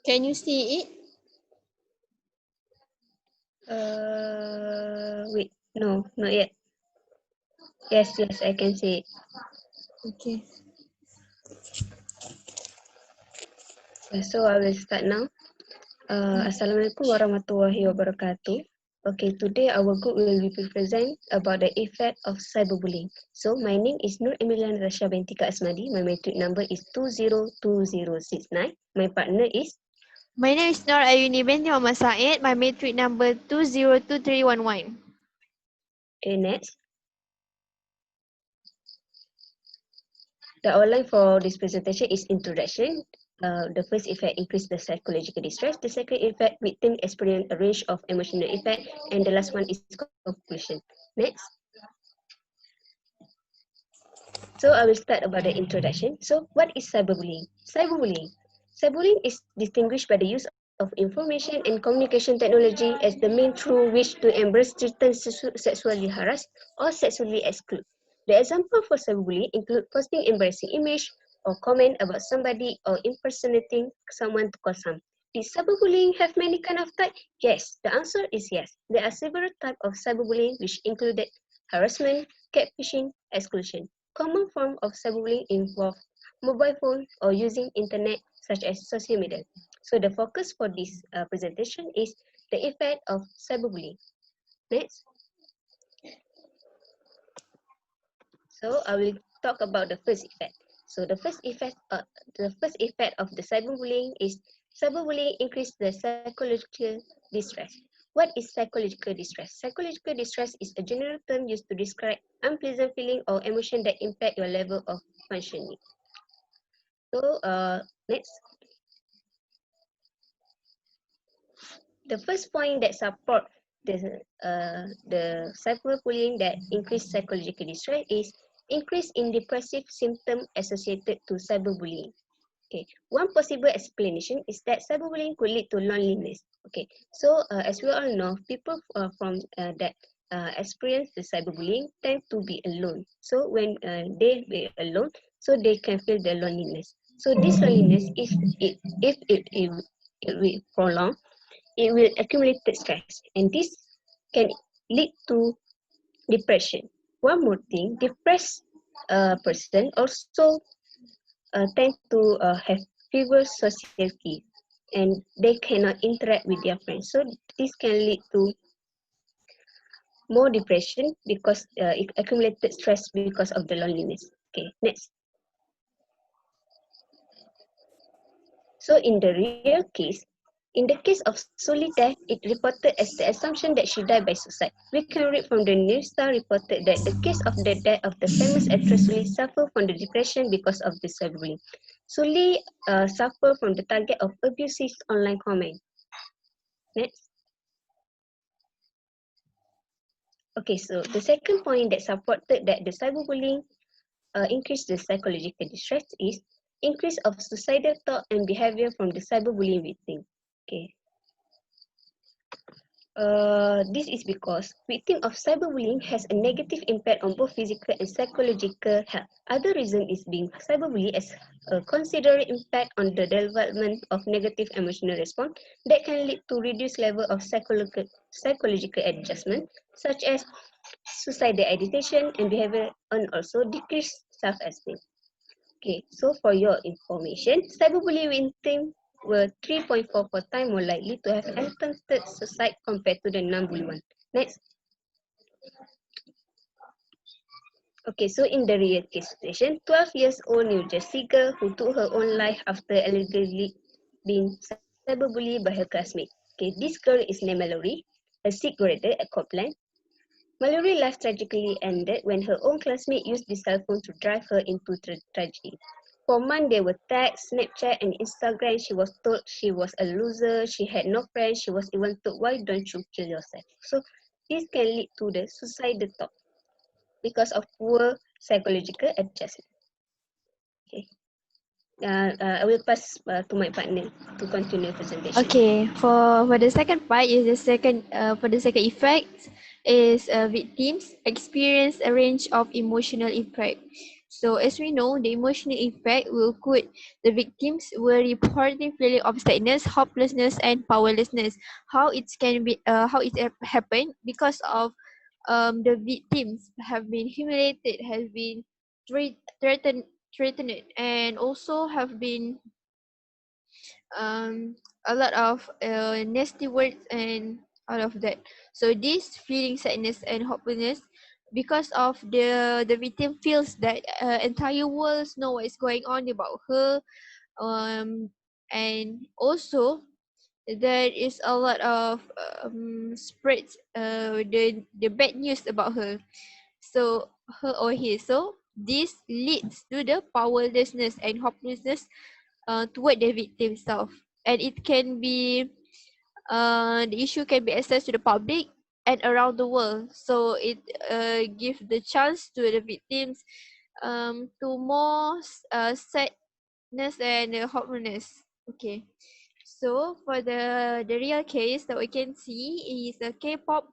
Can you see it? Wait, no, not yet. Yes, I can see it. Okay. So I will start now. Assalamualaikum warahmatullahi wabarakatuh. Okay, today our group will be present about the effect of cyberbullying. So my name is Nur Emilian Rasha binti Kak Asmadi. My matric number is 202069. My partner is My name is Nor Ayuni binti Muhammad Said. My matric number 202311. Next. The outline for this presentation is introduction. The first effect increase the psychological distress. The second effect, victim experience a range of emotional effect, and the last one is conclusion. Next. So I will start about the introduction. So what is cyberbullying? Cyberbullying is distinguished by the use of information and communication technology as the mean through which to embrace, threaten, sexually harass, or sexually exclude. The example for cyberbullying include posting embarrassing image or comment about somebody or impersonating someone to cause harm. Did cyberbullying have many kind of type? Yes, the answer is yes. There are several types of cyberbullying which included harassment, catfishing, exclusion. Common form of cyberbullying involve mobile phone or using internet such as social media. So the focus for this presentation is the effect of cyberbullying. Next. So I will talk about the first effect. So the first effect of the cyberbullying is cyberbullying increase the psychological distress. What is psychological distress? Psychological distress is a general term used to describe unpleasant feeling or emotion that impact your level of functioning. So next. The first point that support the cyberbullying that increase psychological distress is increase in depressive symptom associated to cyberbullying. Okay, one possible explanation is that cyberbullying could lead to loneliness. Okay, so as we all know, people from that experience the cyberbullying tend to be alone. So when they be alone, so they can feel the loneliness. So this loneliness, if it will prolong, it will accumulate stress, and this can lead to depression. One more thing, depressed person also tend to have fewer social skills, and they cannot interact with their friends. So this can lead to more depression because it accumulated stress because of the loneliness. Okay, next. So in the real case, in the case of Sully death, it reported as the assumption that she died by suicide. We can read from the News Star reported that the case of the death of the famous actress Sully suffered from the depression because of the cyberbullying. Sully suffered from the target of abusive online comment. Next. Okay, so the second point that supported that the cyberbullying increased the psychological distress is increase of suicidal thought and behavior from the cyberbullying victim. Okay. This is because victim of cyberbullying has a negative impact on both physical and psychological health. Other reason is being cyberbullied as a considerable impact on the development of negative emotional response that can lead to reduced level of psychological adjustment, such as suicidal ideation and behavior, and also decreased self-esteem. Okay, so for your information, cyberbullying victims were 3.44 times more likely to have attempted suicide compared to the non-bully one. Next. Okay, so in the real case situation, 12 years old New Jersey girl who took her own life after allegedly being cyberbullied by her classmate. Okay, this girl is named Mallory, a 6th grader at Copeland. Mallory's life tragically ended when her own classmate used the cell phone to drive her into tragedy. For months, they were texts, Snapchat, and Instagram. She was told she was a loser, she had no friends, she was even told, why don't you kill yourself? So this can lead to the suicidal thought because of poor psychological adjustment. Okay. I will pass to my partner to continue presentation. Okay, for the second part is the second effect is victims experience a range of emotional impact. So as we know, the emotional effect will put the victims were reporting feeling of sadness, hopelessness, and powerlessness. How it happened because of the victims have been humiliated, has been threatened, and also have been um, a lot of nasty words and all of that. So this feeling sadness and hopelessness because of the victim feels that entire world know what is going on about her, um, and also there is a lot of spreads the bad news about her, so her or his. So this leads to the powerlessness and hopelessness toward the victim self, and it can be the issue can be accessed to the public and around the world. So it gives the chance to the victims to more sadness and hopelessness. Okay. So for the real case that we can see is a K-pop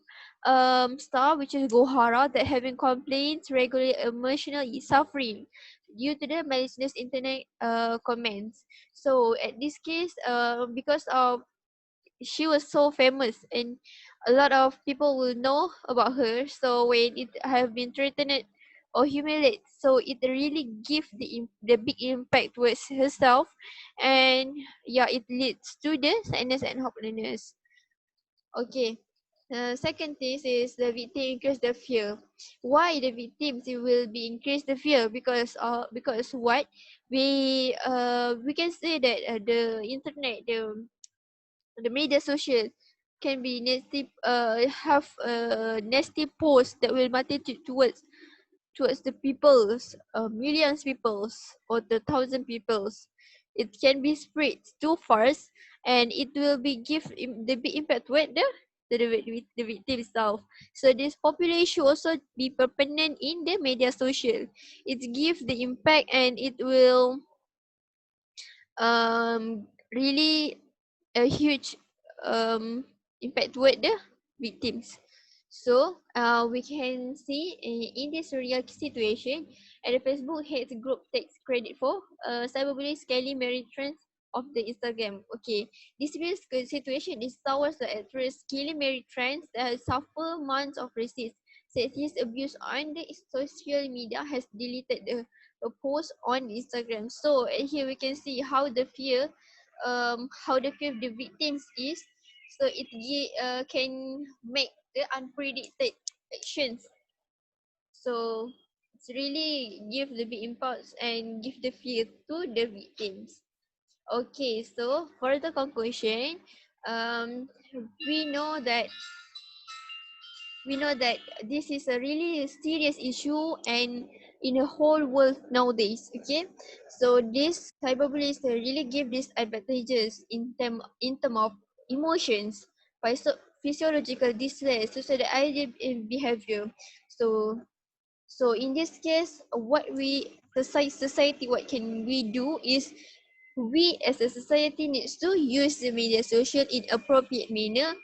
star, which is Gohara, that having complaints regularly emotional suffering due to the malicious internet comments. So at this case, because of she was so famous and a lot of people will know about her, so when it have been threatened or humiliated, so it really give the big impact towards herself, and yeah, it leads to the sadness and hopelessness. Okay. Second thing is the victim increase the fear. Why the victims will be increase the fear? Because what we can say that the internet, the media social can be nasty, have nasty posts that will multitude towards the peoples, millions peoples or the thousand peoples. It can be spread too fast, and it will be the big impact with the victim itself. So this population also be permanent in the media social. It give the impact, and it will really a huge impact toward the victims. So we can see in this real situation, and the Facebook hate group takes credit for cyberbullying scaling marriage trends of the Instagram. Okay, this real situation is towards the actress killing married trends that suffer months of resist. Said his abuse on the social media has deleted the post on Instagram. So here we can see how the fear of the victims is. So it can make the unpredicted actions. So it's really give the big impulse and give the fear to the victims. Okay, so for the conclusion, um, we know that this is a really serious issue and in the whole world nowadays. Okay, so this cyberbullying really give these advantages in term of emotions, physiological distress, suicidal behavior. So in this case, what we society what can we do is we as a society needs to use the media social in appropriate manner,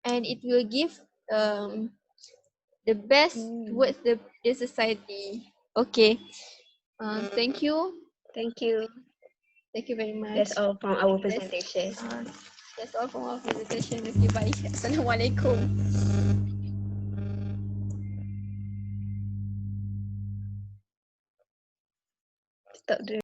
and it will give um the best towards the society. Okay. Thank you. Thank you. Thank you very That's much. all from our That's, presentation. uh, that's all from our presentation. Okay, bye. Assalamualaikum. Stop the